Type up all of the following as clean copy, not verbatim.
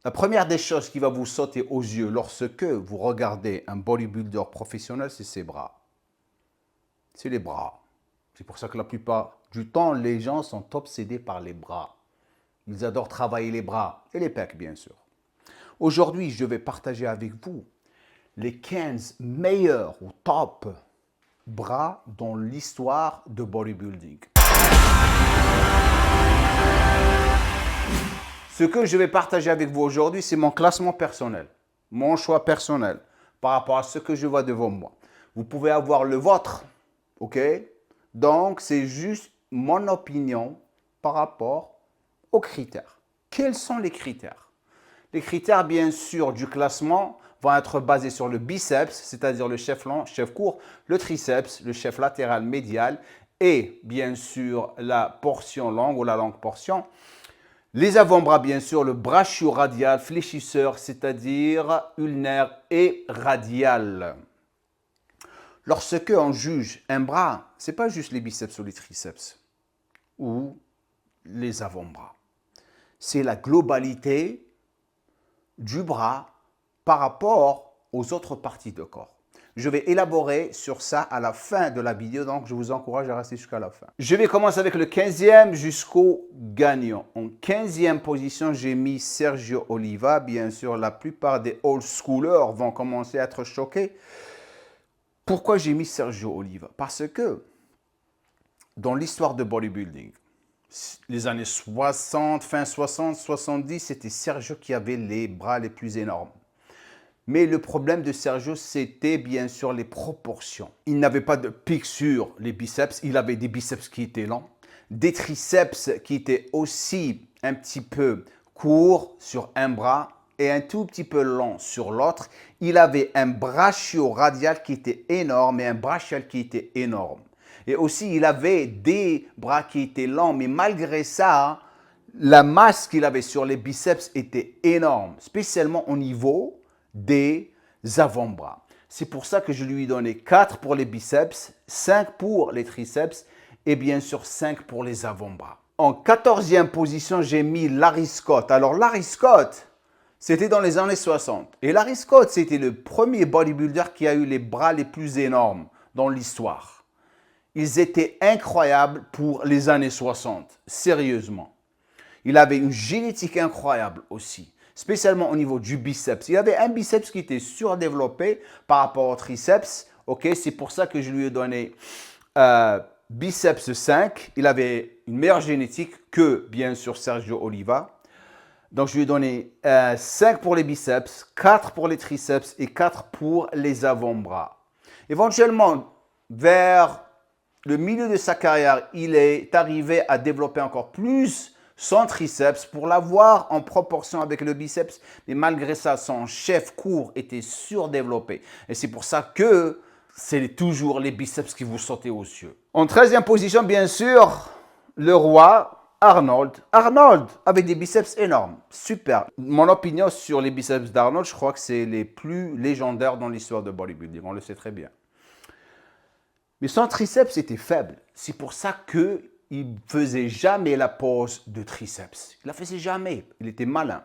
La première des choses qui va vous sauter aux yeux lorsque vous regardez un bodybuilder professionnel, c'est ses bras. C'est les bras. C'est pour ça que la plupart du temps, les gens sont obsédés par les bras. Ils adorent travailler les bras et les pecs, bien sûr. Aujourd'hui, je vais partager avec vous les 15 meilleurs ou top bras dans l'histoire de bodybuilding. Ce que je vais partager avec vous aujourd'hui, c'est mon classement personnel, mon choix personnel par rapport à ce que je vois devant moi. Vous pouvez avoir le vôtre, ok? Donc, c'est juste mon opinion par rapport aux critères. Quels sont les critères? Les critères, bien sûr, du classement vont être basés sur le biceps, c'est-à-dire le chef long, chef court, le triceps, le chef latéral médial et, bien sûr, la portion longue ou la longue portion. Les avant-bras, bien sûr, le brachio-radial, fléchisseur, c'est-à-dire ulnaire et radial. Lorsque on juge un bras, ce n'est pas juste les biceps ou les triceps ou les avant-bras. C'est la globalité du bras par rapport aux autres parties de corps. Je vais élaborer sur ça à la fin de la vidéo, donc je vous encourage à rester jusqu'à la fin. Je vais commencer avec le 15e jusqu'au gagnant. En 15e position, j'ai mis Sergio Oliva. Bien sûr, la plupart des old schoolers vont commencer à être choqués. Pourquoi j'ai mis Sergio Oliva? Parce que dans l'histoire de bodybuilding, les années 60, fin 60, 70, c'était Sergio qui avait les bras les plus énormes. Mais le problème de Sergio, c'était bien sûr les proportions. Il n'avait pas de pic sur les biceps. Il avait des biceps qui étaient longs, des triceps qui étaient aussi un petit peu courts sur un bras et un tout petit peu long sur l'autre. Il avait un brachio-radial qui était énorme et un brachial qui était énorme. Et aussi, il avait des bras qui étaient longs, mais malgré ça, la masse qu'il avait sur les biceps était énorme, spécialement au niveau des avant-bras. C'est pour ça que je lui ai donné 4 pour les biceps, 5 pour les triceps et bien sûr 5 pour les avant-bras. En 14e position, j'ai mis Larry Scott. Alors Larry Scott, c'était dans les années 60. Et Larry Scott, c'était le premier bodybuilder qui a eu les bras les plus énormes dans l'histoire. Ils étaient incroyables pour les années 60, sérieusement. Il avait une génétique incroyable aussi, spécialement au niveau du biceps. Il avait un biceps qui était surdéveloppé par rapport au triceps. Okay? C'est pour ça que je lui ai donné biceps 5. Il avait une meilleure génétique que, bien sûr, Sergio Oliva. Donc, je lui ai donné 5 pour les biceps, 4 pour les triceps et 4 pour les avant-bras. Éventuellement, vers le milieu de sa carrière, il est arrivé à développer encore plus son triceps pour l'avoir en proportion avec le biceps. Mais malgré ça, son chef court était surdéveloppé. Et c'est pour ça que c'est toujours les biceps qui vous sautaient aux yeux. En 13e position, bien sûr, le roi Arnold. Arnold avait des biceps énormes. Super. Mon opinion sur les biceps d'Arnold, je crois que c'est les plus légendaires dans l'histoire de bodybuilding. On le sait très bien. Mais son triceps était faible. C'est pour ça qu'il ne faisait jamais la pose de triceps. Il ne la faisait jamais. Il était malin.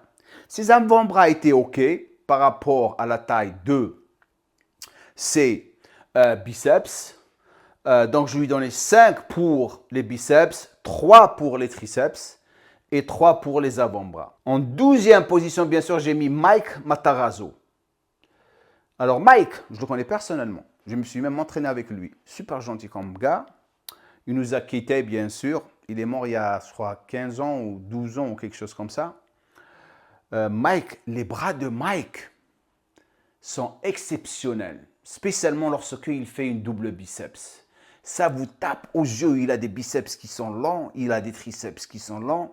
Ses avant-bras étaient OK par rapport à la taille de ses biceps. Donc, je lui donnais 5 pour les biceps, 3 pour les triceps et 3 pour les avant-bras. En 12e position, bien sûr, j'ai mis Mike Matarazzo. Alors, Mike, je le connais personnellement. Je me suis même entraîné avec lui. Super gentil comme gars. Il nous a quittés, bien sûr. Il est mort il y a, je crois, 15 ans ou 12 ans ou quelque chose comme ça. Mike, les bras de Mike sont exceptionnels. Spécialement lorsqu'il fait une double biceps. Ça vous tape aux yeux. Il a des biceps qui sont longs. Il a des triceps qui sont longs.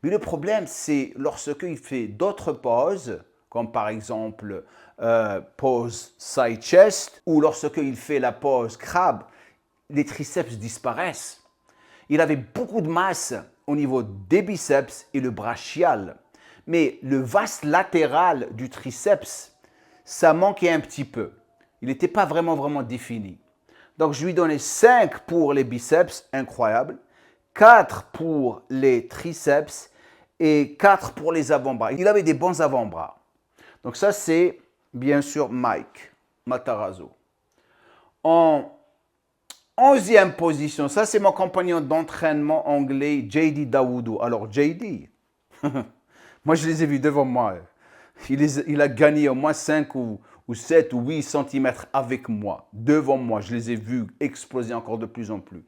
Mais le problème, c'est lorsqu'il fait d'autres poses, comme par exemple pose side chest, ou lorsqu'il fait la pose crabe, les triceps disparaissent. Il avait beaucoup de masse au niveau des biceps et le brachial. Mais le vaste latéral du triceps, ça manquait un petit peu. Il n'était pas vraiment défini. Donc, je lui donnais 5 pour les biceps, incroyable. 4 pour les triceps et 4 pour les avant-bras. Il avait des bons avant-bras. Donc ça, c'est bien sûr Mike Matarazzo. En 11e position, ça c'est mon compagnon d'entraînement anglais, JD Dawoudou. Alors JD, moi je les ai vus devant moi. Il a gagné au moins 5 ou 7 ou 8 cm avec moi, devant moi. Je les ai vus exploser encore de plus en plus.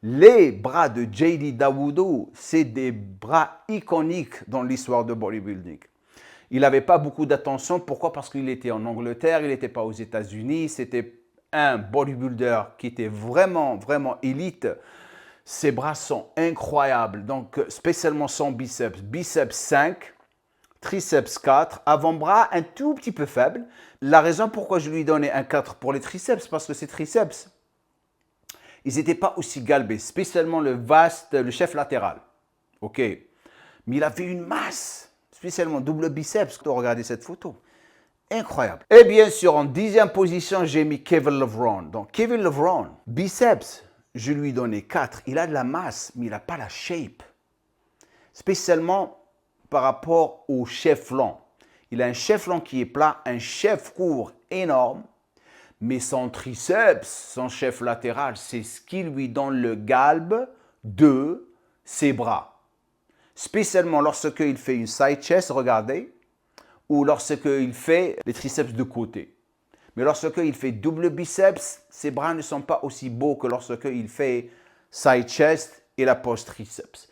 Les bras de JD Dawoudou, c'est des bras iconiques dans l'histoire de bodybuilding. Il n'avait pas beaucoup d'attention. Pourquoi? Parce qu'il était en Angleterre, il n'était pas aux États-Unis. C'était un bodybuilder qui était vraiment, vraiment élite. Ses bras sont incroyables. Donc, spécialement son biceps. Biceps 5, triceps 4, avant-bras un tout petit peu faible. La raison pourquoi je lui donnais un 4 pour les triceps, parce que ces triceps, ils n'étaient pas aussi galbés, spécialement le chef latéral. OK. Mais il avait une masse, spécialement double biceps. Regardez cette photo. Incroyable. Et bien sûr, en 10e position, j'ai mis Kevin Levrone. Donc, Kevin Levrone, biceps, je lui donnais 4. Il a de la masse, mais il n'a pas la shape. Spécialement par rapport au chef-flanc. Il a un chef-flanc qui est plat, un chef court énorme, mais son triceps, son chef latéral, c'est ce qui lui donne le galbe de ses bras. Spécialement lorsqu'il fait une side chest, regardez, ou lorsqu'il fait les triceps de côté. Mais lorsqu'il fait double biceps, ses bras ne sont pas aussi beaux que lorsqu'il fait side chest et la pose triceps.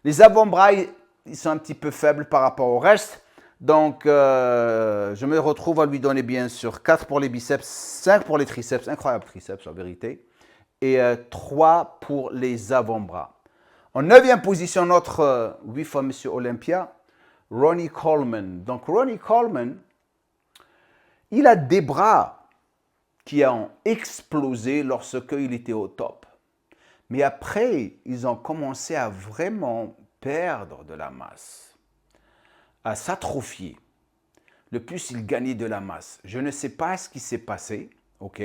Les avant-bras, ils sont un petit peu faibles par rapport au reste. Donc, je me retrouve à lui donner bien sûr 4 pour les biceps, 5 pour les triceps, incroyable triceps en vérité, et 3 pour les avant-bras. En 9e position, notre 8 fois Monsieur Olympia, Ronnie Coleman. Donc, Ronnie Coleman, il a des bras qui ont explosé lorsqu'il était au top. Mais après, ils ont commencé à vraiment perdre de la masse, à s'atrophier. Le plus il gagnait de la masse. Je ne sais pas ce qui s'est passé. Ok.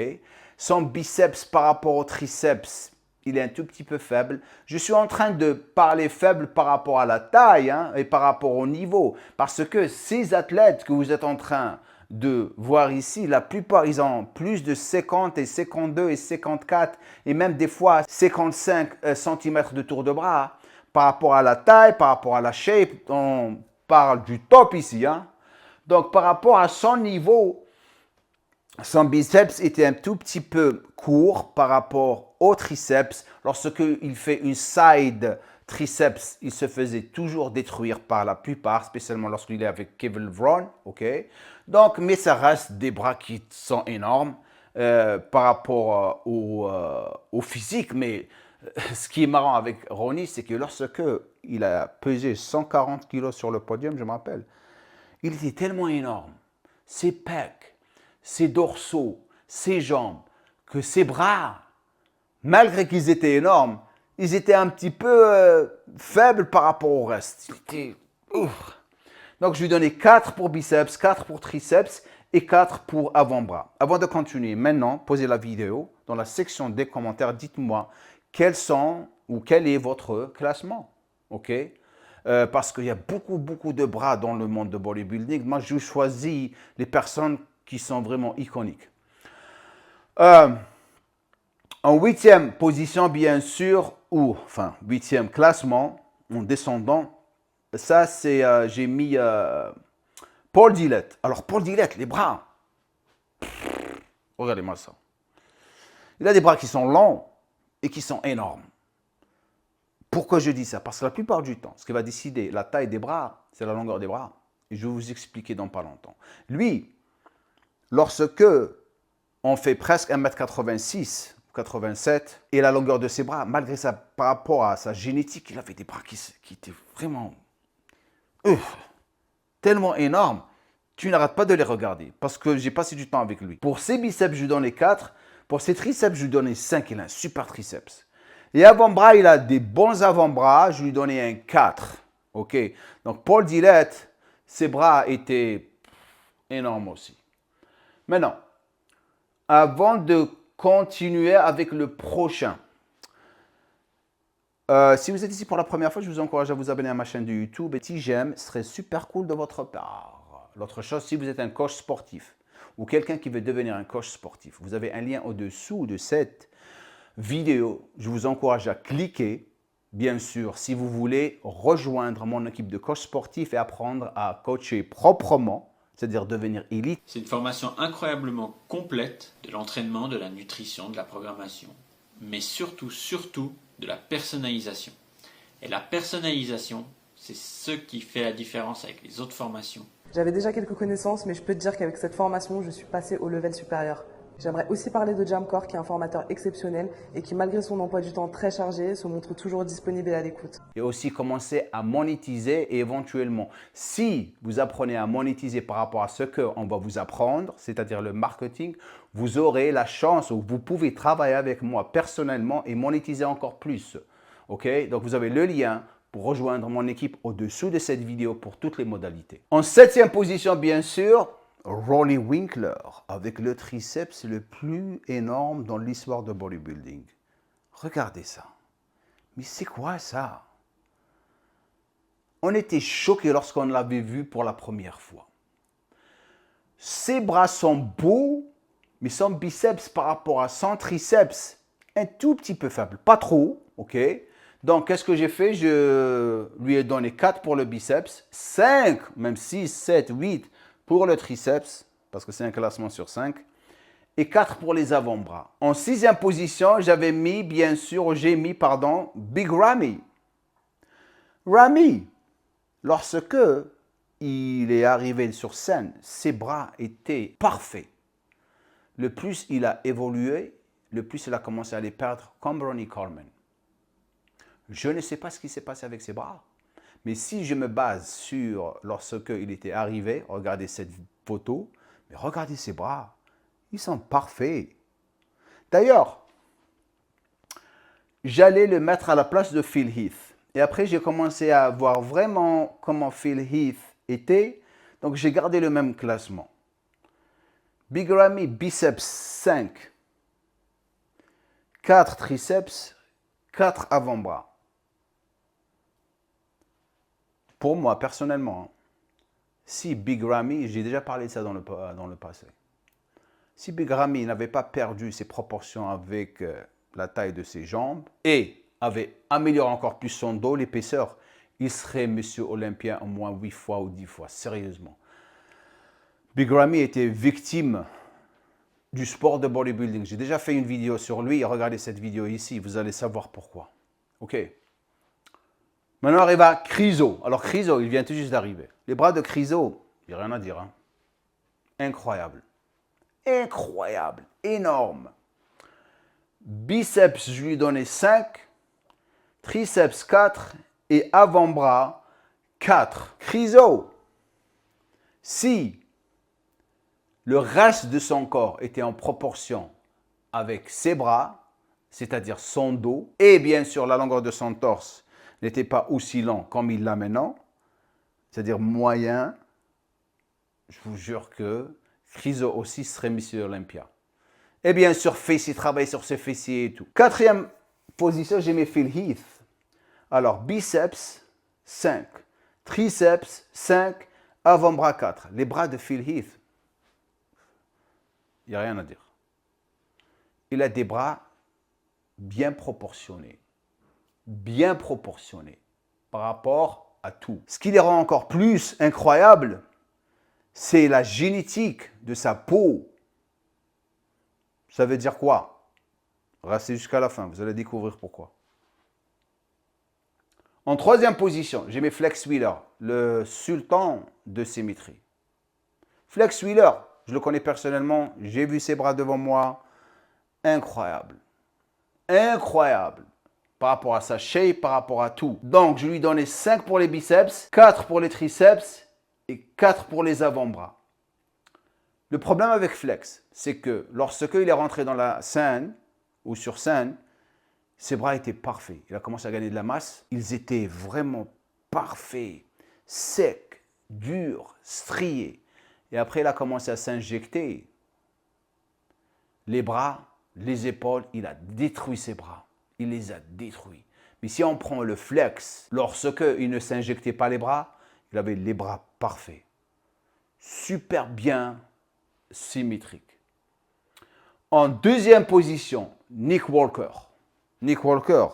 Son biceps par rapport au triceps, il est un tout petit peu faible. Je suis en train de parler faible par rapport à la taille et par rapport au niveau. Parce que ces athlètes que vous êtes en train de voir ici, la plupart, ils ont plus de 50 et 52 et 54 et même des fois 55 cm de tour de bras. Par rapport à la taille, par rapport à la shape, on parle du top ici. Donc, par rapport à son niveau, son biceps était un tout petit peu court par rapport au triceps. Lorsqu'il fait une side triceps, il se faisait toujours détruire par la plupart, spécialement lorsqu'il est avec Kevin Levrone. Okay? Donc, mais ça reste des bras qui sont énormes par rapport au physique. Mais ce qui est marrant avec Ronnie, c'est que lorsqu'il a pesé 140 kilos sur le podium, je me rappelle, il était tellement énorme, ses pecs, ses dorsaux, ses jambes, que ses bras, malgré qu'ils étaient énormes, ils étaient un petit peu faibles par rapport au reste. Donc, je lui donnais 4 pour biceps, 4 pour triceps et 4 pour avant-bras. Avant de continuer, maintenant, posez la vidéo. Dans la section des commentaires, dites-moi quel est votre classement. OK? Parce qu'il y a beaucoup de bras dans le monde de bodybuilding. Moi, je choisis les personnes qui sont vraiment iconiques. En 8e position, bien sûr, enfin, 8e classement, en descendant, ça, c'est, j'ai mis Paul Dillett. Alors, Paul Dillett, les bras, regardez-moi ça. Il a des bras qui sont longs et qui sont énormes. Pourquoi je dis ça? Parce que la plupart du temps, ce qui va décider la taille des bras, c'est la longueur des bras. Et je vais vous expliquer dans pas longtemps. Lui, lorsque on fait presque 1m86, 87, et la longueur de ses bras, malgré ça, par rapport à sa génétique, il avait des bras qui étaient vraiment tellement énormes, tu n'arrêtes pas de les regarder, parce que j'ai passé du temps avec lui. Pour ses biceps, je lui donnais 4. Pour ses triceps, je lui donnais 5. Il a un super triceps. Et avant-bras, il a des bons avant-bras, je lui donnais un 4. OK. Donc, Paul Dillett, ses bras étaient énormes aussi. Maintenant, avant de continuer avec le prochain, Si vous êtes ici pour la première fois, je vous encourage à vous abonner à ma chaîne de YouTube. Et petit j'aime serait super cool de votre part. L'autre chose, si vous êtes un coach sportif ou quelqu'un qui veut devenir un coach sportif, vous avez un lien au-dessous de cette vidéo. Je vous encourage à cliquer, bien sûr, si vous voulez rejoindre mon équipe de coach sportif et apprendre à coacher proprement, c'est-à-dire devenir élite. C'est une formation incroyablement complète de l'entraînement, de la nutrition, de la programmation, mais surtout de la personnalisation. Et la personnalisation, c'est ce qui fait la différence avec les autres formations. J'avais déjà quelques connaissances, mais je peux te dire qu'avec cette formation, je suis passé au level supérieur. J'aimerais aussi parler de Jamcore, qui est un formateur exceptionnel et qui, malgré son emploi du temps très chargé, se montre toujours disponible et à l'écoute. Et aussi commencer à monétiser et éventuellement, si vous apprenez à monétiser par rapport à ce qu'on va vous apprendre, c'est-à-dire le marketing, vous aurez la chance ou vous pouvez travailler avec moi personnellement et monétiser encore plus. Ok? Donc, vous avez le lien pour rejoindre mon équipe au-dessous de cette vidéo pour toutes les modalités. En 7e position, bien sûr, Ronnie Winkler avec le triceps le plus énorme dans l'histoire de bodybuilding. Regardez ça. Mais c'est quoi ça? On était choqués lorsqu'on l'avait vu pour la première fois. Ses bras sont beaux, mais son biceps par rapport à son triceps, un tout petit peu faible. Pas trop, ok? Donc, qu'est-ce que j'ai fait? Je lui ai donné 4 pour le biceps, 5, même 6, 7, 8 pour le triceps, parce que c'est un classement sur 5, et 4 pour les avant-bras. En 6e position, j'ai mis, Big Ramy. Ramy, lorsque il est arrivé sur scène, ses bras étaient parfaits. Le plus il a évolué, le plus il a commencé à les perdre, comme Ronnie Coleman. Je ne sais pas ce qui s'est passé avec ses bras. Mais si je me base sur lorsqu'il était arrivé, regardez cette photo, mais regardez ses bras, ils sont parfaits. D'ailleurs, j'allais le mettre à la place de Phil Heath. Et après, j'ai commencé à voir vraiment comment Phil Heath était. Donc, j'ai gardé le même classement. Big Ramy, biceps 5. 4 triceps, 4 avant-bras. Pour moi, personnellement, si Big Ramy, j'ai déjà parlé de ça dans le passé, si Big Ramy n'avait pas perdu ses proportions avec la taille de ses jambes et avait amélioré encore plus son dos, l'épaisseur, il serait Monsieur Olympien au moins 8 fois ou 10 fois, sérieusement. Big Ramy était victime du sport de bodybuilding. J'ai déjà fait une vidéo sur lui, regardez cette vidéo ici, vous allez savoir pourquoi. Ok. Maintenant arrive à Krizo. Alors Krizo, il vient tout juste d'arriver. Les bras de Krizo, il n'y a rien à dire. Hein. Incroyable. Incroyable. Énorme. Biceps, je lui donnais 5. Triceps 4. Et avant-bras 4. Krizo, si le reste de son corps était en proportion avec ses bras, c'est-à-dire son dos, et bien sûr la longueur de son torse, n'était pas aussi long comme il l'a maintenant, c'est-à-dire moyen, je vous jure que Krizo aussi serait Monsieur Olympia. Et bien sûr, fessiers, travaille sur ses fessiers et tout. 4e position, j'ai mis Phil Heath. Alors, biceps, 5. Triceps, 5. Avant-bras, 4. Les bras de Phil Heath, il n'y a rien à dire. Il a des bras bien proportionnés. Bien proportionné par rapport à tout. Ce qui les rend encore plus incroyables, c'est la génétique de sa peau. Ça veut dire quoi? Restez jusqu'à la fin, vous allez découvrir pourquoi. En 3e position, j'ai mis Flex Wheeler, le sultan de symétrie. Flex Wheeler, je le connais personnellement, j'ai vu ses bras devant moi. Incroyable. Incroyable. Par rapport à sa shape, par rapport à tout. Donc, je lui donnais 5 pour les biceps, 4 pour les triceps et 4 pour les avant-bras. Le problème avec Flex, c'est que lorsqu'il est rentré dans la scène, ou sur scène, ses bras étaient parfaits. Il a commencé à gagner de la masse. Ils étaient vraiment parfaits, secs, durs, striés. Et après, il a commencé à s'injecter les bras, les épaules. Il a détruit ses bras. Il les a détruits. Mais si on prend le flex, lorsqu'il ne s'injectait pas les bras, il avait les bras parfaits. Super bien symétriques. En deuxième position, Nick Walker. Nick Walker,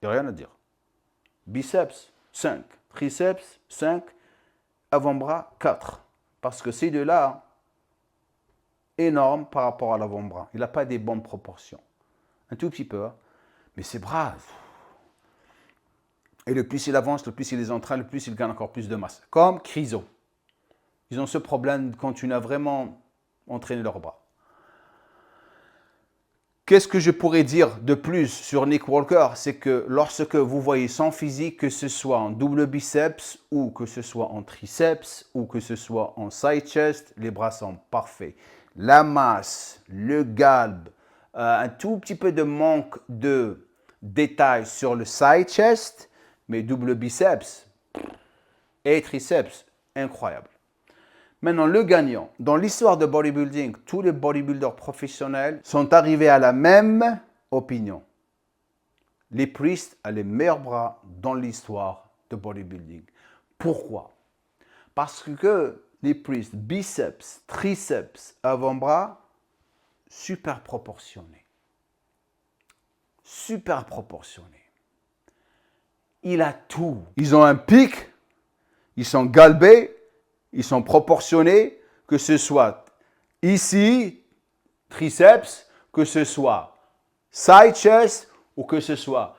il n'y a rien à dire. Biceps, 5. Triceps, 5. Avant-bras, 4. Parce que ces deux-là, énormes par rapport à l'avant-bras. Il n'a pas des bonnes proportions. Un tout petit peu. Hein. Mais ses bras... Et le plus il avance, le plus il les entraîne, le plus il gagne encore plus de masse. Comme Chryso. Ils ont ce problème quand tu n'as vraiment entraîné leurs bras. Qu'est-ce que je pourrais dire de plus sur Nick Walker? C'est que lorsque vous voyez son physique, que ce soit en double biceps, ou que ce soit en triceps, ou que ce soit en side chest, les bras sont parfaits. La masse, le galbe, un tout petit peu de manque de détails sur le side chest, mais double biceps et triceps, incroyable. Maintenant, le gagnant. Dans l'histoire de bodybuilding, tous les bodybuilders professionnels sont arrivés à la même opinion. Les Priest a les meilleurs bras dans l'histoire de bodybuilding. Pourquoi? Parce que les Priest, biceps, triceps, avant-bras, super proportionnés. Super proportionnés. Il a tout. Ils ont un pic, ils sont galbés, ils sont proportionnés, que ce soit ici, triceps, que ce soit side chest ou que ce soit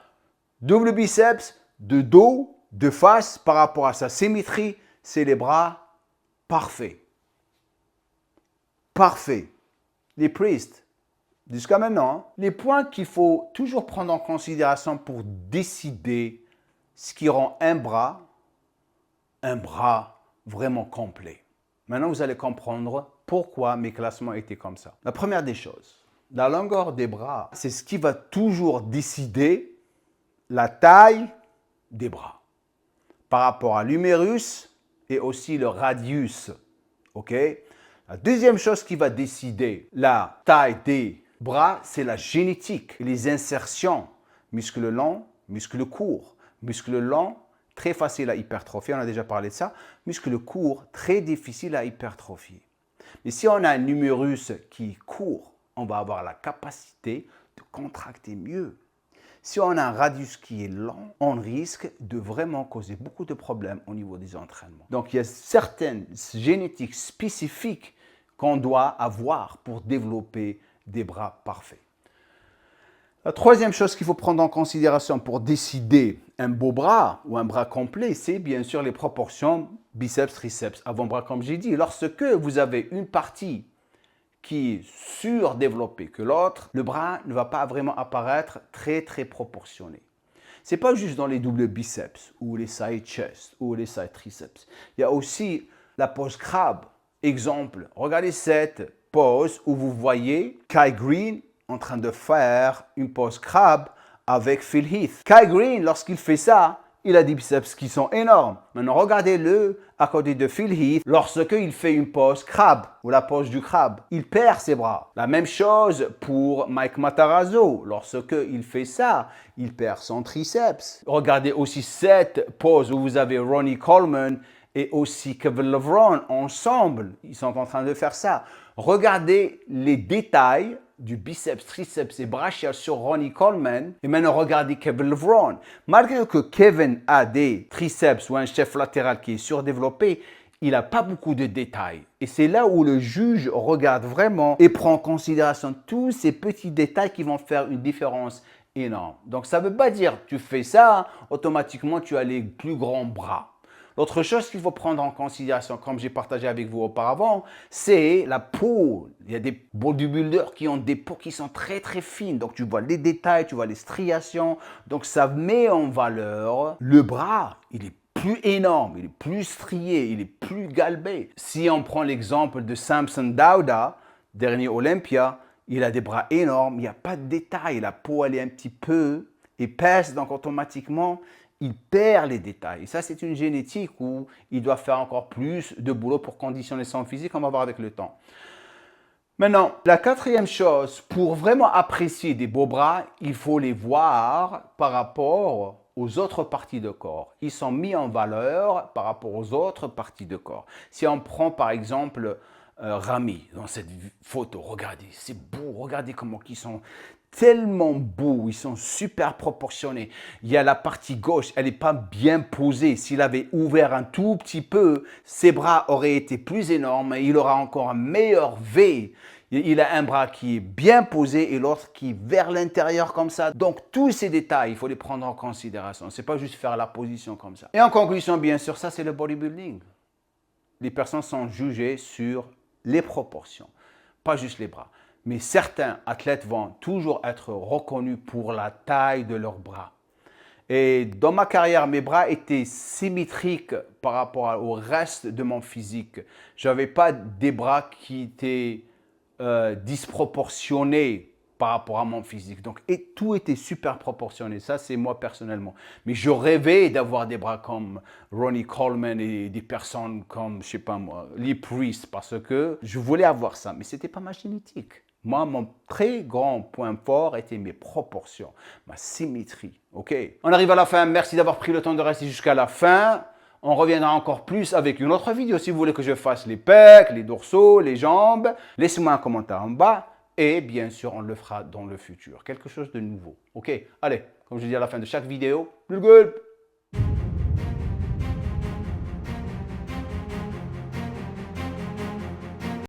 double biceps, de dos, de face, par rapport à sa symétrie, c'est les bras parfaits. Parfaits. Les Priest, jusqu'à maintenant, hein, les points qu'il faut toujours prendre en considération pour décider ce qui rend un bras vraiment complet. Maintenant, vous allez comprendre pourquoi mes classements étaient comme ça. La première des choses, la longueur des bras, c'est ce qui va toujours décider la taille des bras par rapport à l'humérus et aussi le radius. OK? La deuxième chose qui va décider la taille des bras, c'est la génétique, les insertions, muscles longs, muscles courts, muscles longs, très facile à hypertrophier, on a déjà parlé de ça. Muscle court, très difficile à hypertrophier. Mais si on a un humérus qui est court, on va avoir la capacité de contracter mieux. Si on a un radius qui est lent, on risque de vraiment causer beaucoup de problèmes au niveau des entraînements. Donc, il y a certaines génétiques spécifiques qu'on doit avoir pour développer des bras parfaits. La troisième chose qu'il faut prendre en considération pour décider un beau bras ou un bras complet, c'est bien sûr les proportions biceps, triceps, avant-bras comme j'ai dit. Lorsque vous avez une partie qui est surdéveloppée que l'autre, le bras ne va pas vraiment apparaître très proportionné. Ce n'est pas juste dans les doubles biceps ou les side chest ou les side triceps. Il y a aussi la pose crabe. Exemple, regardez cette pose où vous voyez Kai Greene en train de faire une pose crabe avec Phil Heath. Kai Greene, lorsqu'il fait ça, il a des biceps qui sont énormes. Maintenant, regardez-le à côté de Phil Heath lorsqu'il fait une pose crabe ou la pose du crabe. Il perd ses bras. La même chose pour Mike Matarazzo. Lorsqu'il fait ça, il perd son triceps. Regardez aussi cette pose où vous avez Ronnie Coleman et aussi Kevin Levrone ensemble. Ils sont en train de faire ça. Regardez les détails du biceps, triceps et brachial sur Ronnie Coleman. Et maintenant, regardez Kevin Levrone. Malgré que Kevin a des triceps ou un chef latéral qui est surdéveloppé, il n'a pas beaucoup de détails. Et c'est là où le juge regarde vraiment et prend en considération tous ces petits détails qui vont faire une différence énorme. Donc, ça ne veut pas dire que tu fais ça, automatiquement, tu as les plus grands bras. L'autre chose qu'il faut prendre en considération, comme j'ai partagé avec vous auparavant, c'est la peau. Il y a des bodybuilders qui ont des peaux qui sont très fines. Donc, tu vois les détails, tu vois les striations. Donc, ça met en valeur le bras. Il est plus énorme, il est plus strié, il est plus galbé. Si on prend l'exemple de Samson Dauda, dernier Olympia, il a des bras énormes, il n'y a pas de détails. La peau, elle est un petit peu épaisse, donc automatiquement, il perd les détails. Et ça, c'est une génétique où il doit faire encore plus de boulot pour conditionner son physique. On va voir avec le temps. Maintenant, la quatrième chose, pour vraiment apprécier des beaux bras, il faut les voir par rapport aux autres parties de corps. Ils sont mis en valeur par rapport aux autres parties de corps. Si on prend par exemple Rami dans cette photo, regardez, c'est beau, regardez comment ils sont tellement beaux, ils sont super proportionnés. Il y a la partie gauche, elle n'est pas bien posée. S'il avait ouvert un tout petit peu, ses bras auraient été plus énormes et il aura encore un meilleur V. Il a un bras qui est bien posé et l'autre qui est vers l'intérieur comme ça. Donc, tous ces détails, il faut les prendre en considération. Ce n'est pas juste faire la position comme ça. Et en conclusion, bien sûr, ça c'est le bodybuilding. Les personnes sont jugées sur les proportions, pas juste les bras. Mais certains athlètes vont toujours être reconnus pour la taille de leurs bras. Et dans ma carrière, mes bras étaient symétriques par rapport au reste de mon physique. Je n'avais pas des bras qui étaient disproportionnés par rapport à mon physique. Donc, et tout était super proportionné. Ça, c'est moi personnellement. Mais je rêvais d'avoir des bras comme Ronnie Coleman et des personnes comme, je sais pas moi, Lee Priest, parce que je voulais avoir ça. Mais ce n'était pas ma génétique. Moi, mon très grand point fort était mes proportions, ma symétrie. OK? On arrive à la fin. Merci d'avoir pris le temps de rester jusqu'à la fin. On reviendra encore plus avec une autre vidéo. Si vous voulez que je fasse les pecs, les dorsaux, les jambes, laissez-moi un commentaire en bas. Et bien sûr, on le fera dans le futur. Quelque chose de nouveau. OK? Allez, comme je dis à la fin de chaque vidéo, plus gueule!